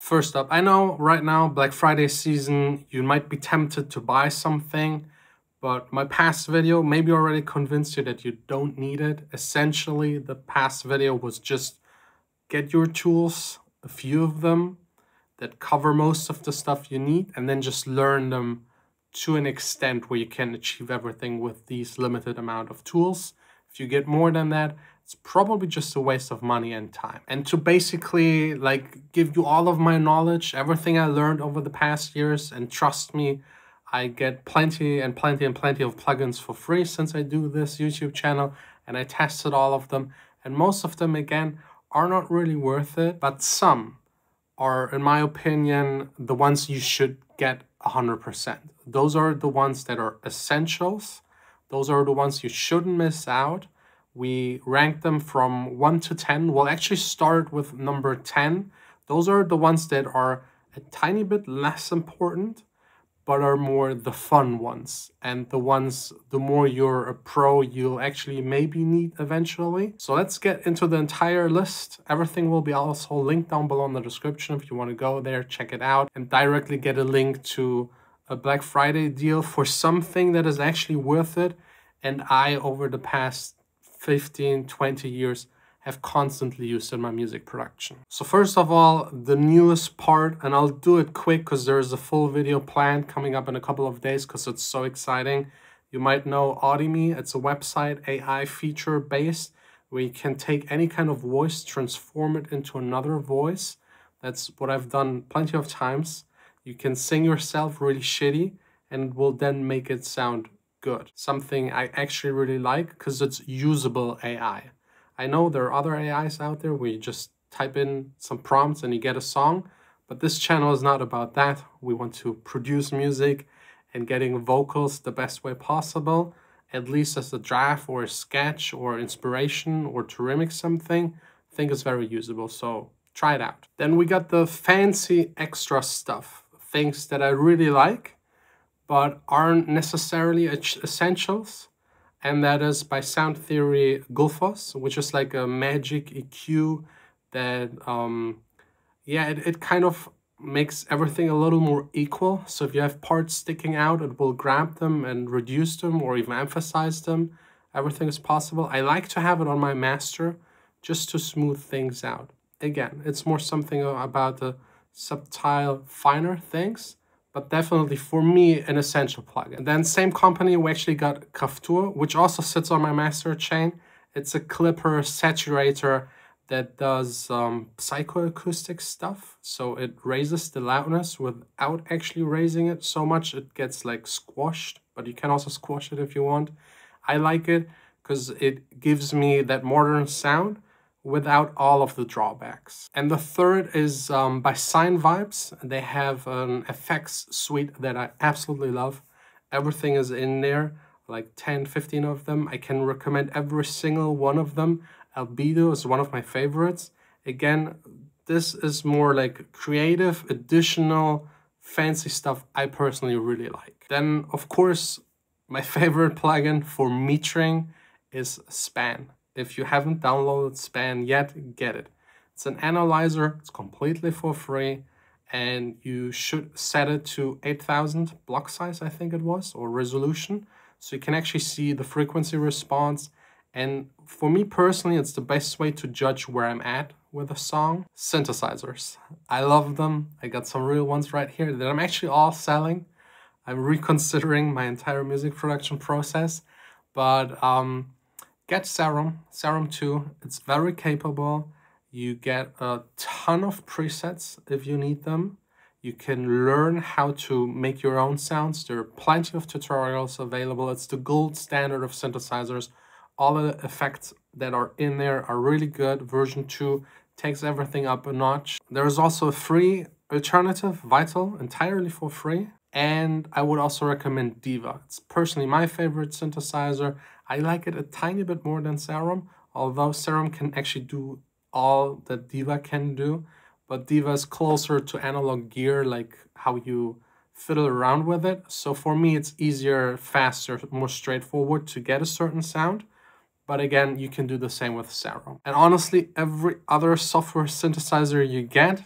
First up, I know right now, Black Friday season, you might be tempted to buy something, but my past video maybe already convinced you that you don't need it. Essentially, the past video was just get your tools, a few of them, that cover most of the stuff you need, and then just learn them to an extent where you can achieve everything with these limited amount of tools. If you get more than that, it's probably just a waste of money and time. And to basically like give you all of my knowledge, everything I learned over the past years, and trust me, I get plenty and plenty and plenty of plugins for free since I do this YouTube channel, and I tested all of them, and most of them again are not really worth it, but some are, in my opinion, the ones you should get 100%. Those are the ones that are essentials. Those are the ones you shouldn't miss out. We rank them from 1 to 10. We'll actually start with number 10. Those are the ones that are a tiny bit less important, but are more the fun ones, and the ones, the more you're a pro, you'll actually maybe need eventually. So let's get into the entire list. Everything will be also linked down below in the description if you want to go there, check it out, and directly get a link to a Black Friday deal for something that is actually worth it. And I, over the past 15, 20 years, have constantly used in my music production. So first of all, the newest part, and I'll do it quick because there's a full video planned coming up in a couple of days because it's so exciting. You might know Audemy. It's a website, AI feature based, where you can take any kind of voice, transform it into another voice. That's what I've done plenty of times. You can sing yourself really shitty and it will then make it sound good. Something I actually really like because it's usable AI. I know there are other AIs out there where you just type in some prompts and you get a song, but this channel is not about that. We want to produce music and getting vocals the best way possible, at least as a draft or a sketch or inspiration or to remix something. I think it's very usable, so try it out. Then we got the fancy extra stuff, things that I really like, but aren't necessarily essentials. And that is by Sound Theory Gulfos, which is like a magic EQ that, it kind of makes everything a little more equal. So if you have parts sticking out, it will grab them and reduce them or even emphasize them. Everything is possible. I like to have it on my master just to smooth things out. Again, it's more something about the subtle, finer things, but definitely for me, an essential plugin. And then same company, we actually got Kaftur, which also sits on my master chain. It's a clipper saturator that does psychoacoustic stuff. So it raises the loudness without actually raising it so much. It gets like squashed, but you can also squash it if you want. I like it because it gives me that modern sound without all of the drawbacks. And the third is by Sine Vibes. They have an effects suite that I absolutely love. Everything is in there, like 10, 15 of them. I can recommend every single one of them. Albedo is one of my favorites. Again, this is more like creative, additional, fancy stuff I personally really like. Then, of course, my favorite plugin for metering is Span. If you haven't downloaded Span yet, get it. It's an analyzer, it's completely for free, and you should set it to 8000 block size, I think it was, or resolution. So you can actually see the frequency response. And for me personally, it's the best way to judge where I'm at with a song. Synthesizers. I love them. I got some real ones right here that I'm actually all selling. I'm reconsidering my entire music production process, but get Serum 2. It's very capable. You get a ton of presets if you need them. You can learn how to make your own sounds. There are plenty of tutorials available. It's the gold standard of synthesizers. All the effects that are in there are really good. Version 2 takes everything up a notch. There's also a free alternative, Vital, entirely for free. And I would also recommend Diva. It's personally my favorite synthesizer. I like it a tiny bit more than Serum, although Serum can actually do all that Diva can do. But Diva is closer to analog gear, like how you fiddle around with it. So for me, it's easier, faster, more straightforward to get a certain sound. But again, you can do the same with Serum. And honestly, every other software synthesizer you get,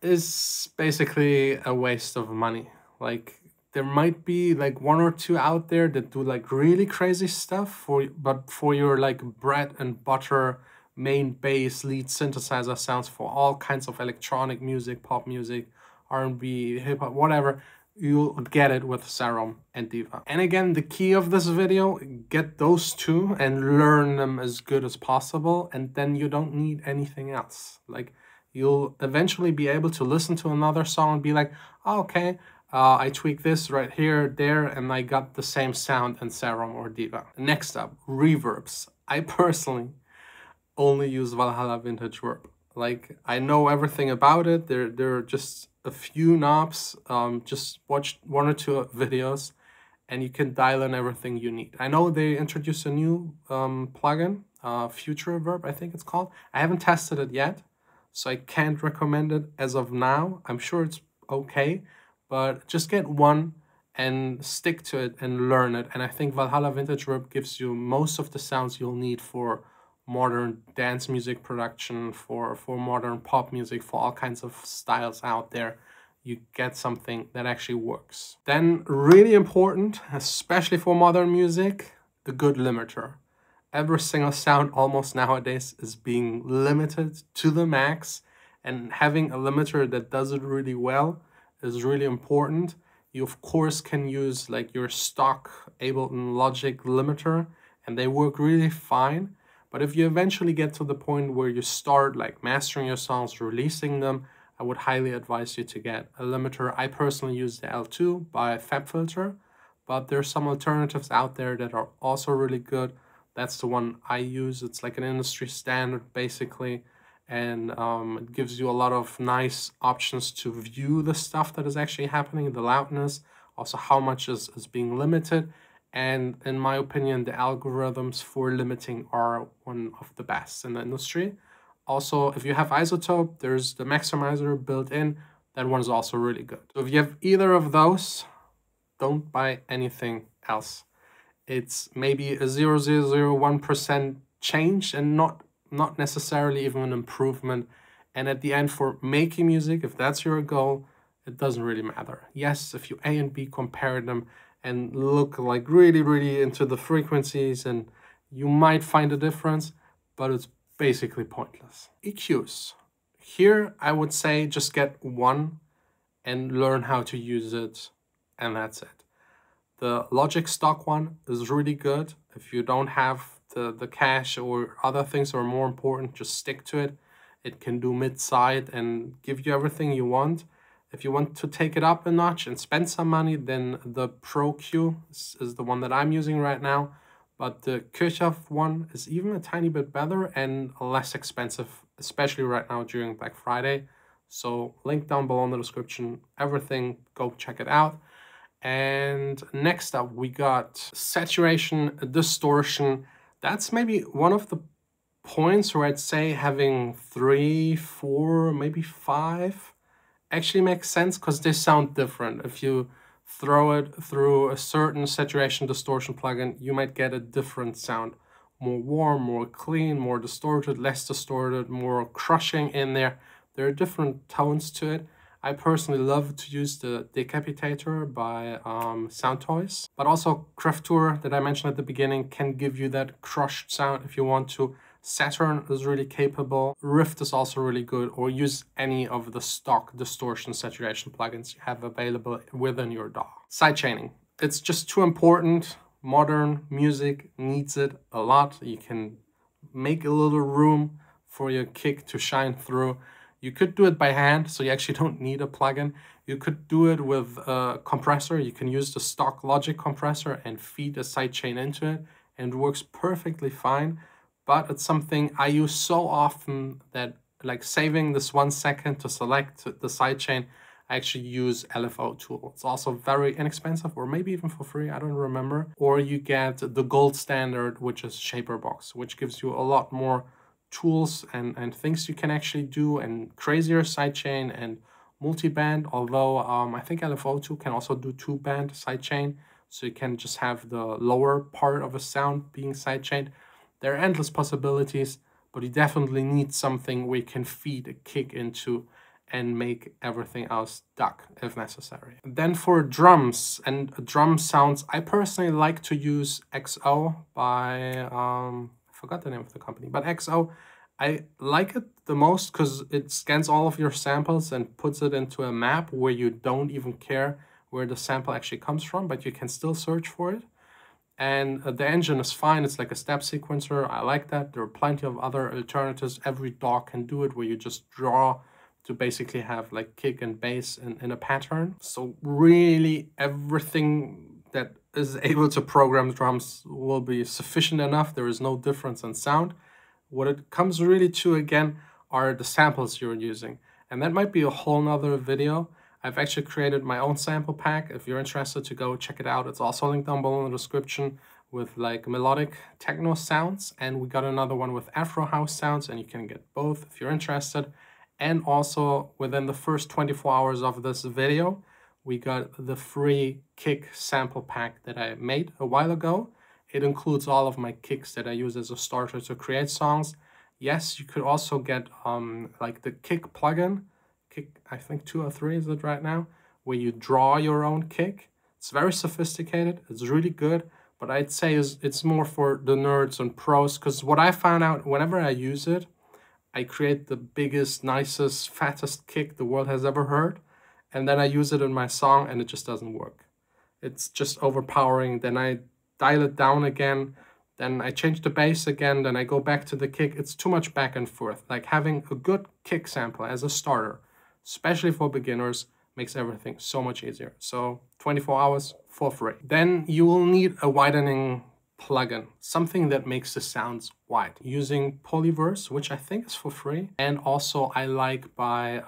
is basically a waste of money. Like there might be like one or two out there that do like really crazy stuff but for your like bread and butter main bass lead synthesizer sounds for all kinds of electronic music, pop music, R&B, hip hop, whatever, you'll get it with Serum and Diva. And again, the key of this video, get those two and learn them as good as possible, and then you don't need anything else. Like you'll eventually be able to listen to another song and be like, oh, okay, I tweak this right here, there, and I got the same sound in Serum or Diva. Next up, reverbs. I personally only use Valhalla Vintage Verb. Like, I know everything about it. There are just a few knobs. Just watch one or two videos and you can dial in everything you need. I know they introduced a new plugin, Future Verb, I think it's called. I haven't tested it yet, so I can't recommend it as of now. I'm sure it's okay, but just get one and stick to it and learn it. And I think Valhalla Vintage Verb gives you most of the sounds you'll need for modern dance music production, for modern pop music, for all kinds of styles out there. You get something that actually works. Then, really important, especially for modern music, a good limiter. Every single sound almost nowadays is being limited to the max, and having a limiter that does it really well is really important. You of course can use like your stock Ableton Logic limiter and they work really fine. But if you eventually get to the point where you start like mastering your songs, releasing them, I would highly advise you to get a limiter. I personally use the L2 by FabFilter, but there's some alternatives out there that are also really good. That's the one I use. It's like an industry standard basically, and it gives you a lot of nice options to view the stuff that is actually happening, the loudness, also how much is being limited. And in my opinion, the algorithms for limiting are one of the best in the industry. Also, if you have iZotope, there's the maximizer built in. That one's also really good. So if you have either of those, don't buy anything else. It's maybe a 0.001% change and not necessarily even an improvement. And at the end, for making music, if that's your goal, it doesn't really matter. Yes, if you A and B compare them and look like really into the frequencies, and you might find a difference, but it's basically pointless. EQs. Here, I would say just get one and learn how to use it, and that's it. The Logic stock one is really good. If you don't have the cash or other things are more important, just stick to it. It can do mid-side and give you everything you want. If you want to take it up a notch and spend some money, then the Pro Q is the one that I'm using right now. But the Kirchhoff one is even a tiny bit better and less expensive, especially right now during Black Friday. So link down below in the description, everything, go check it out. And next up, we got saturation, distortion. That's maybe one of the points where I'd say having 3, 4, maybe 5 actually makes sense, because they sound different. If you throw it through a certain saturation distortion plugin, you might get a different sound. More warm, more clean, more distorted, less distorted, more crushing in there. There are different tones to it. I personally love to use the Decapitator by Sound Toys, but also Craftur that I mentioned at the beginning can give you that crushed sound if you want to. Saturn is really capable. Rift is also really good, or use any of the stock distortion saturation plugins you have available within your DAW. Sidechaining. It's just too important. Modern music needs it a lot. You can make a little room for your kick to shine through. You could do it by hand, so you actually don't need a plugin. You could do it with a compressor. You can use the stock Logic compressor and feed a sidechain into it, and it works perfectly fine. But it's something I use so often that, like, saving this 1 second to select the sidechain, I actually use LFO tool. It's also very inexpensive, or maybe even for free, I don't remember. Or you get the gold standard, which is Shaperbox, which gives you a lot more tools and things you can actually do, and crazier sidechain and multi-band, although I think LFO2 can also do 2-band sidechain, so you can just have the lower part of a sound being sidechained. There are endless possibilities, but you definitely need something where you can feed a kick into and make everything else duck if necessary. Then for drums and drum sounds, I personally like to use XO by, I forgot the name of the company, but XO, I like it the most because it scans all of your samples and puts it into a map where you don't even care where the sample actually comes from, but you can still search for it. And the engine is fine. It's like a step sequencer. I like that. There are plenty of other alternatives. Every DAW can do it, where you just draw to basically have like kick and bass in a pattern. So really everything that is able to program drums will be sufficient enough. There is no difference in sound. What it comes really to, again, are the samples you're using. And that might be a whole nother video. I've actually created my own sample pack. If you're interested to go check it out, it's also linked down below in the description, with like melodic techno sounds. And we got another one with Afro house sounds, and you can get both if you're interested. And also within the first 24 hours of this video, we got the free kick sample pack that I made a while ago. It includes all of my kicks that I use as a starter to create songs. Yes, you could also get like the kick plugin. Kick, I think 2 or 3 is it right now, where you draw your own kick. It's very sophisticated. It's really good, but I'd say it's more for the nerds and pros, because what I found out, whenever I use it, I create the biggest, nicest, fattest kick the world has ever heard, and then I use it in my song and it just doesn't work. It's just overpowering. Then I dial it down again, then I change the bass again, then I go back to the kick. It's too much back and forth. Like, having a good kick sample as a starter, especially for beginners, makes everything so much easier. So 24 hours for free. Then you will need a widening plugin, something that makes the sounds wide, using Polyverse, which I think is for free. And also I like by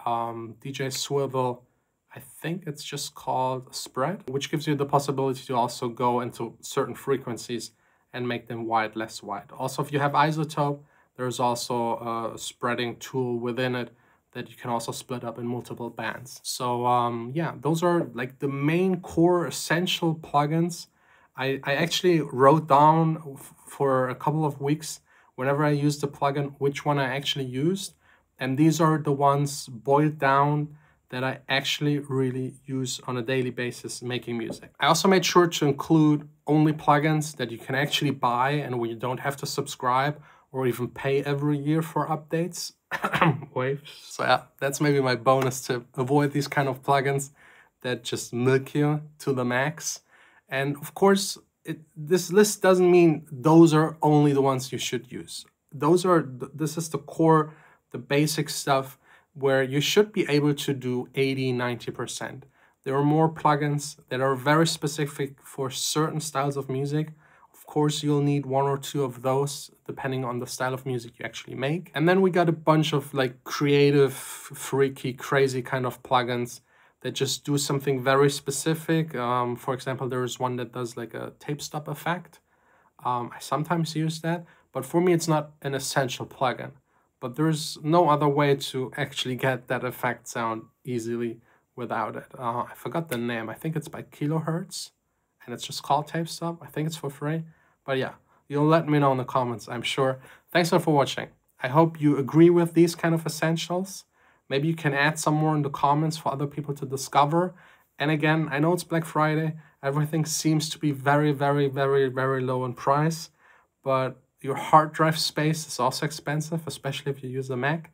DJ Swivel, I think it's just called Spread, which gives you the possibility to also go into certain frequencies and make them wide, less wide. Also, if you have Isotope, there's also a spreading tool within it that you can also split up in multiple bands. So yeah, those are like the main core essential plugins. I actually wrote down for a couple of weeks, whenever I used the plugin, which one I actually used. And these are the ones boiled down that I actually really use on a daily basis making music. I also made sure to include only plugins that you can actually buy and where you don't have to subscribe or even pay every year for updates. Waves. So yeah, that's maybe my bonus tip. Avoid these kind of plugins that just milk you to the max. And of course, this list doesn't mean those are only the ones you should use. This is the core, the basic stuff where you should be able to do 80–90%. There are more plugins that are very specific for certain styles of music. Of course, you'll need 1 or 2 of those, depending on the style of music you actually make. And then we got a bunch of like creative, freaky, crazy kind of plugins that just do something very specific. For example, there is one that does like a tape stop effect. I sometimes use that, but for me, it's not an essential plugin. But there's no other way to actually get that effect sound easily without it. I forgot the name. I think it's by Kilohertz, and it's just called Tape Stop. I think it's for free. But yeah, you'll let me know in the comments, I'm sure. Thanks for watching. I hope you agree with these kind of essentials. Maybe you can add some more in the comments for other people to discover. And again, I know it's Black Friday. Everything seems to be very, very, very, very low in price. But your hard drive space is also expensive, especially if you use a Mac,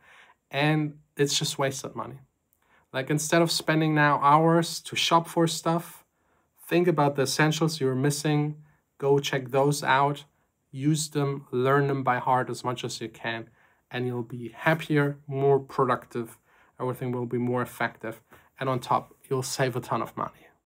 and it's just wasted money. Like, instead of spending now hours to shop for stuff, think about the essentials you're missing, go check those out, use them, learn them by heart as much as you can, and you'll be happier, more productive, everything will be more effective, and on top, you'll save a ton of money.